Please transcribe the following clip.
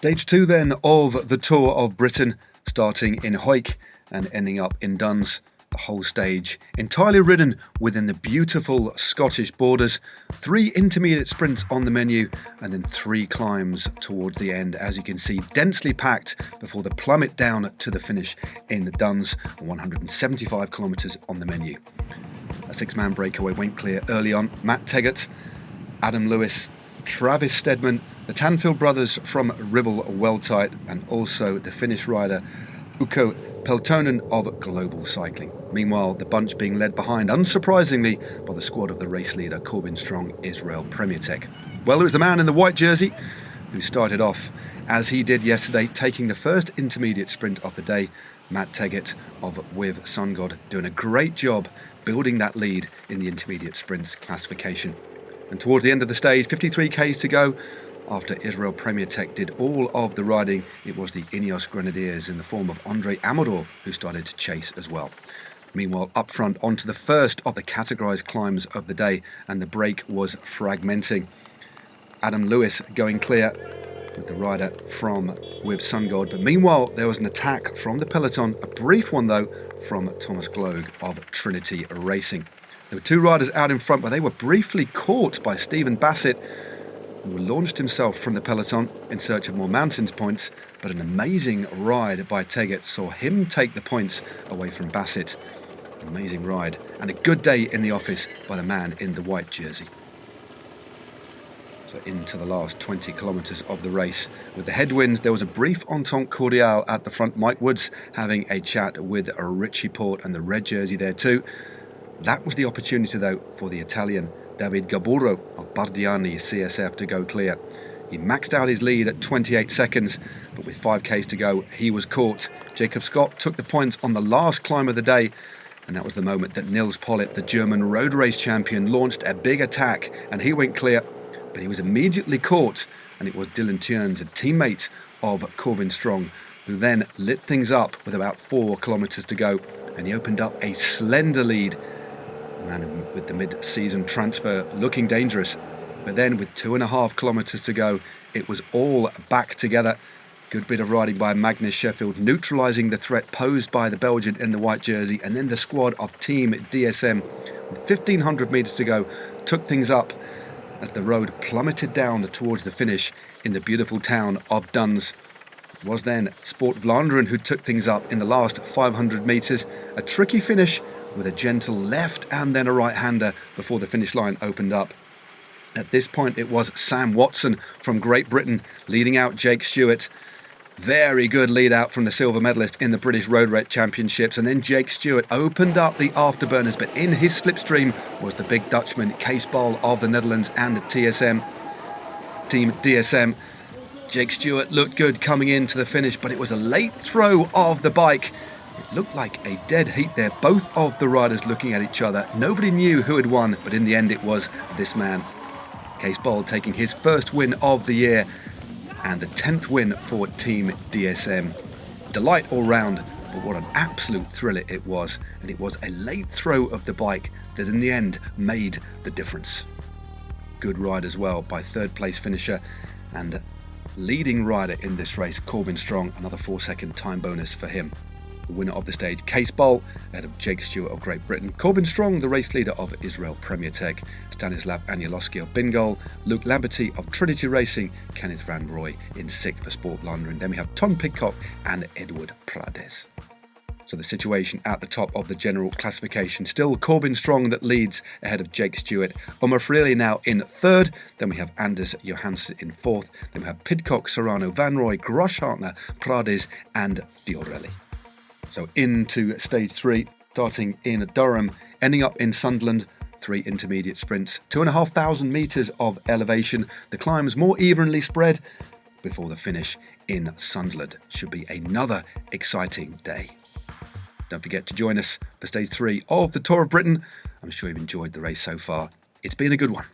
Stage 2 then of the Tour of Britain, starting in Hawick and ending up in Duns. The whole stage entirely ridden within the beautiful Scottish borders. 3 intermediate sprints on the menu and then 3 climbs towards the end. As you can see, densely packed before the plummet down to the finish in Duns. 175 kilometres on the menu. A 6-man breakaway went clear early on. Matt Teggart, Adam Lewis, Travis Steadman, the Tanfield brothers from Ribble Weltite, and also the Finnish rider Ukko Peltonen of Global Cycling. Meanwhile, the bunch being led behind, unsurprisingly, by the squad of the race leader Corbin Strong, Israel Premier Tech. Well, it was the man in the white jersey who started off as he did yesterday, taking the first intermediate sprint of the day. Matt Teggart of With Sungod doing a great job building that lead in the intermediate sprints classification. And towards the end of the stage, 53 k's to go. After Israel Premier Tech did all of the riding, it was the Ineos Grenadiers in the form of Andre Amador who started to chase as well. Meanwhile, up front onto the first of the categorised climbs of the day, and the break was fragmenting. Adam Lewis going clear with the rider from With Sungod. But meanwhile, there was an attack from the peloton, a brief one though, from Thomas Gloag of Trinity Racing. There were 2 riders out in front, but they were briefly caught by Stephen Bassett, who launched himself from the peloton in search of more mountains points, but an amazing ride by Teggart saw him take the points away from Bassett. Amazing ride, and a good day in the office by the man in the white jersey. So into the last 20 kilometres of the race. With the headwinds, there was a brief entente cordiale at the front. Mike Woods having a chat with Richie Port and the red jersey there too. That was the opportunity though for the Italian David Gaburo of Bardiani CSF to go clear. He maxed out his lead at 28 seconds, but with 5 k's to go, he was caught. Jacob Scott took the points on the last climb of the day, and that was the moment that Nils Pollitt, the German road race champion, launched a big attack, and he went clear, but he was immediately caught, and it was Dylan Tierns, a teammate of Corbin Strong, who then lit things up with about 4 kilometres to go, and he opened up a slender lead. Man with the mid-season transfer looking dangerous, but then with 2.5 kilometres to go, it was all back together. Good bit of riding by Magnus Sheffield, neutralising the threat posed by the Belgian in the white jersey, and then the squad of Team DSM, with 1,500 metres to go, took things up as the road plummeted down towards the finish in the beautiful town of Duns. It was then Sport Vlaanderen who took things up in the last 500 metres. A tricky finish with a gentle left and then a right-hander before the finish line opened up. At this point, it was Sam Watson from Great Britain leading out Jake Stewart. Very good lead out from the silver medalist in the British Road Race Championships. And then Jake Stewart opened up the afterburners, but in his slipstream was the big Dutchman, Kees Bol of the Netherlands and the Team DSM. Jake Stewart looked good coming into the finish, but it was a late throw of the bike. It looked like a dead heat there, both of the riders looking at each other. Nobody knew who had won, but in the end it was this man. Kees Bol taking his first win of the year and the 10th win for Team DSM. Delight all round, but what an absolute thriller it was. And it was a late throw of the bike that in the end made the difference. Good ride as well by 3rd place finisher and leading rider in this race, Corbin Strong. Another 4-second time bonus for him. The winner of the stage, Kees Bol, ahead of Jake Stewart of Great Britain. Corbin Strong, the race leader of Israel Premier Tech. Stanislav Anielowski of Bingol. Luke Lamberty of Trinity Racing. Kenneth Van Roy in 6th for Sport Vlaanderen. Then we have Tom Pidcock and Edward Prades. So the situation at the top of the general classification, still Corbin Strong that leads ahead of Jake Stewart. Omar Freely now in 3rd. Then we have Anders Johansson in 4th. Then we have Pidcock, Serrano, Van Roy, Groschartner, Prades and Fiorelli. So into stage 3, starting in Durham, ending up in Sunderland. 3 intermediate sprints, 2,500 metres of elevation. The climbs more evenly spread before the finish in Sunderland. Should be another exciting day. Don't forget to join us for stage 3 of the Tour of Britain. I'm sure you've enjoyed the race so far. It's been a good one.